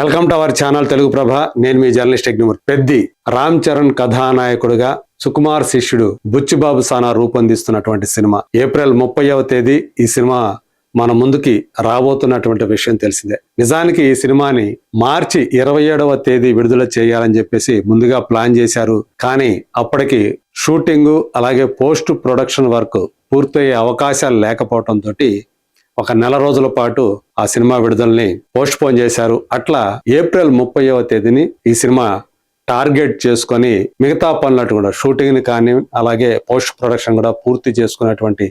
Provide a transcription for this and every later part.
Welcome to our channel Telugu Prabha. నేను మీ journalist ఎగ్నూర్ పెద్ది. రామ్ చరణ్ కథానాయకుడిగా సుకుమార్ శిష్యుడు బుచ్చిబాబు సానా రూపొందిస్తున్నటువంటి సినిమా ఏప్రిల్ 30వ తేదీ ఈ సినిమా మన ముందుకి రాబోతున్నటువంటి విషయం తెలిసిందే. నిజానికి ఈ సినిమాని మార్చి 27వ తేదీ విడుదల చేయాలని చెప్పేసి ముందుగా ప్లాన్ చేశారు. కానీ అప్పటికి షూటింగు అలాగే పోస్ట్ ప్రొడక్షన్ వర్క్ పూర్తయ్యే అవకాశాలు లేకపోవడంతో ఒక నెల రోజుల పాటు ఆ సినిమా విడుదలని పోస్ట్ పోన్ చేశారు. అట్లా ఏప్రిల్ 30వ తేదీని ఈ సినిమా టార్గెట్ చేసుకొని మిగతా పనులట్టు కూడా షూటింగ్ ని కానీ అలాగే పోస్ట్ ప్రొడక్షన్ కూడా పూర్తి చేసుకునేటువంటి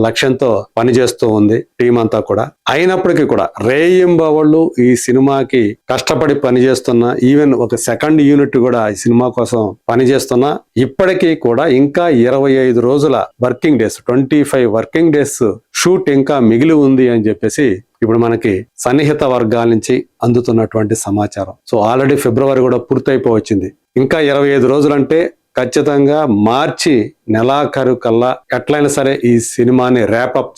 లక్ష్యంతో పనిచేస్తూ ఉంది టీం అంతా కూడా. అయినప్పటికీ కూడా రేయింబవళ్ళు ఈ సినిమాకి కష్టపడి పనిచేస్తున్న, ఈవెన్ ఒక సెకండ్ యూనిట్ కూడా ఈ సినిమా కోసం పనిచేస్తున్నా ఇప్పటికీ కూడా ఇంకా 25 రోజుల working days, 25 working days shoot ఇంకా మిగిలి ఉంది అని చెప్పేసి ఇప్పుడు మనకి సన్నిహిత వర్గాల నుంచి అందుతున్నటువంటి సమాచారం. సో ఆల్రెడీ ఫిబ్రవరి కూడా పూర్తయిపోవచ్చింది. ఇంకా 25 రోజులంటే ఖచ్చితంగా మార్చి నెలాఖరు కల్లా ఎట్లయినా సరే ఈ సినిమాని ర్యాపప్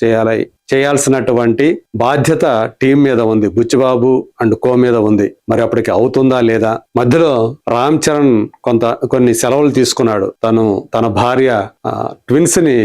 చేయాల్సినటువంటి బాధ్యత టీం మీద ఉంది, బుచ్చిబాబు అండ్ కో మీద ఉంది. మరి అప్పటికి అవుతుందా లేదా? మధ్యలో రామ్ చరణ్ కొన్ని సెలవులు తీసుకున్నాడు. తన భార్య ట్విన్స్ ని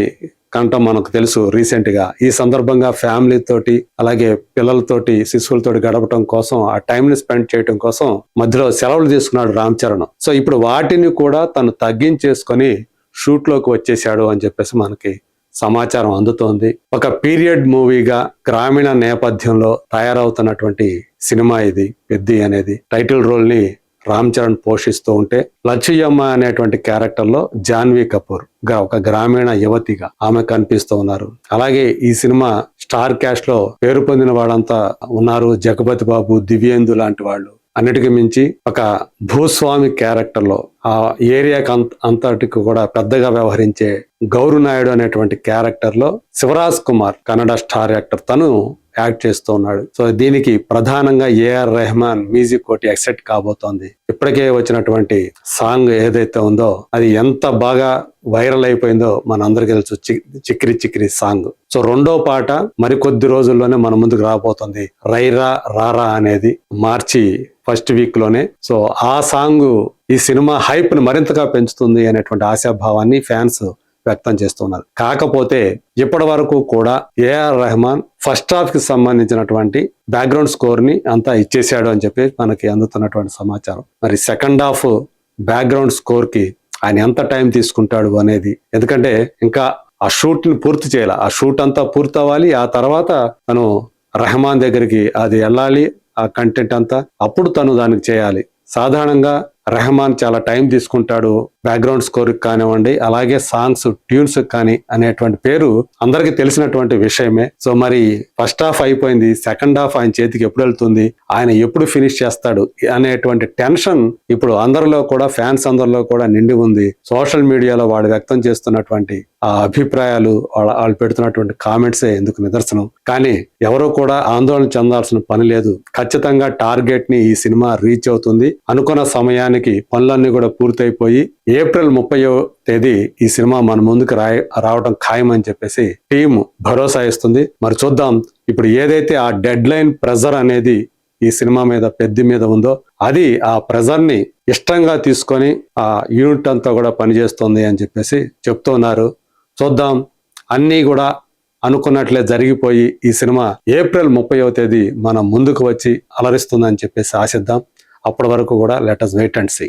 కంటం మనకు తెలుసు రీసెంట్ గా. ఈ సందర్భంగా ఫ్యామిలీ తోటి అలాగే పిల్లలతోటి శిశువులతోటి గడపడం కోసం, ఆ టైం ని స్పెండ్ చేయడం కోసం మధ్యలో సెలవులు తీసుకున్నాడు రామ్ చరణ్. సో ఇప్పుడు వాటిని కూడా తను తగ్గించేసుకొని షూట్ లోకి వచ్చేసాడు అని చెప్పేసి మనకి సమాచారం అందుతోంది. ఒక పీరియడ్ మూవీగా గ్రామీణ నేపథ్యంలో తయారవుతున్నటువంటి సినిమా ఇది పెద్ది అనేది. టైటిల్ రోల్ ని రామ్ చరణ్ పోషిస్తూ ఉంటే లచ్చయ్యమ్మ అనేటువంటి క్యారెక్టర్ లో జాన్వీ కపూర్ ఒక గ్రామీణ యువతిగా ఆమె కనిపిస్తూ ఉన్నారు. అలాగే ఈ సినిమా స్టార్ క్యాస్ట్ లో పేరు పొందిన వాళ్ళంతా ఉన్నారు. జగపతి బాబు, దివ్యేందు లాంటి వాళ్ళు. అన్నిటికీ మించి ఒక భూస్వామి క్యారెక్టర్ లో ఆ ఏరియాకి అంతటికి కూడా పెద్దగా వ్యవహరించే గౌరు నాయుడు అనేటువంటి క్యారెక్టర్ లో శివరాజ్ కుమార్, కన్నడ స్టార్ యాక్టర్, తను యాక్ట్ చేస్తూ ఉన్నాడు. సో దీనికి ప్రధానంగా ఏఆర్ రెహమాన్ మ్యూజిక్ ఒకటి ఎక్సెట్ కాబోతోంది. ఇప్పటికే వచ్చినటువంటి సాంగ్ ఏదైతే ఉందో అది ఎంత బాగా వైరల్ అయిపోయిందో మనందరికీ తెలుసు, చిక్కిరి చిక్కిరి సాంగ్. సో రెండో పాట మరికొద్ది రోజుల్లోనే మన ముందుకు రాబోతుంది, రైరా రారా అనేది, మార్చి ఫస్ట్ వీక్ లోనే. సో ఆ సాంగ్ ఈ సినిమా హైప్ ని మరింతగా పెంచుతుంది అనేటువంటి ఆశాభావాన్ని ఫ్యాన్స్ వ్యక్తం చేస్తున్నారు. కాకపోతే ఇప్పటి వరకు కూడా ఏఆర్ రెహమాన్ ఫస్ట్ హాఫ్ కి సంబంధించినటువంటి బ్యాక్గ్రౌండ్ స్కోర్ ని అంతా ఇచ్చేసాడు అని చెప్పి మనకి అందుతున్నటువంటి సమాచారం. మరి సెకండ్ హాఫ్ బ్యాక్గ్రౌండ్ స్కోర్ కి ఆయన ఎంత టైం తీసుకుంటాడు అనేది, ఎందుకంటే ఇంకా ఆ షూట్ ని పూర్తి చేయాలి. ఆ షూట్ అంతా పూర్తి అవ్వాలి. ఆ తర్వాత తను రెహమాన్ దగ్గరికి అది వెళ్ళాలి, ఆ కంటెంట్ అంతా, అప్పుడు తను దానికి చేయాలి. సాధారణంగా రెహమాన్ చాలా టైం తీసుకుంటాడు బ్యాక్గ్రౌండ్ స్కోర్ కానివ్వండి, అలాగే సాంగ్స్ ట్యూన్స్ కానీ అనేటువంటి పేరు అందరికి తెలిసినటువంటి విషయమే. సో మరి ఫస్ట్ హాఫ్ అయిపోయింది, సెకండ్ హాఫ్ ఆయన చేతికి ఎప్పుడు వెళ్తుంది, ఆయన ఎప్పుడు ఫినిష్ చేస్తాడు అనేటువంటి టెన్షన్ ఇప్పుడు అందరిలో కూడా, ఫ్యాన్స్ అందరిలో కూడా నిండి ఉంది. సోషల్ మీడియాలో వాడు వ్యక్తం చేస్తున్నటువంటి ఆ అభిప్రాయాలు, వాళ్ళు పెడుతున్నటువంటి కామెంట్సే ఎందుకు నిదర్శనం. కానీ ఎవరు కూడా ఆందోళన చెందాల్సిన పని లేదు. ఖచ్చితంగా టార్గెట్ ని ఈ సినిమా రీచ్ అవుతుంది. అనుకున్న సమయానికి పనులన్నీ కూడా పూర్తయిపోయి ఏప్రిల్ 30వ తేదీ ఈ సినిమా మన ముందుకు రావడం ఖాయమని చెప్పేసి టీం భరోసా ఇస్తుంది. మరి చూద్దాం, ఇప్పుడు ఏదైతే ఆ డెడ్ లైన్ ప్రెజర్ అనేది ఈ సినిమా మీద, పెద్ది మీద ఉందో, అది ఆ ప్రెజర్ ని ఇష్టంగా తీసుకొని ఆ యూనిట్ అంతా కూడా పనిచేస్తుంది అని చెప్పేసి చెప్తున్నారు. చూద్దాం, అన్నీ కూడా అనుకున్నట్లే జరిగిపోయి ఈ సినిమా ఏప్రిల్ 30వ తేదీ మన ముందుకు వచ్చి అలరిస్తుందని చెప్పేసి ఆశిద్దాం. అప్పటి వరకు కూడా let us wait and see.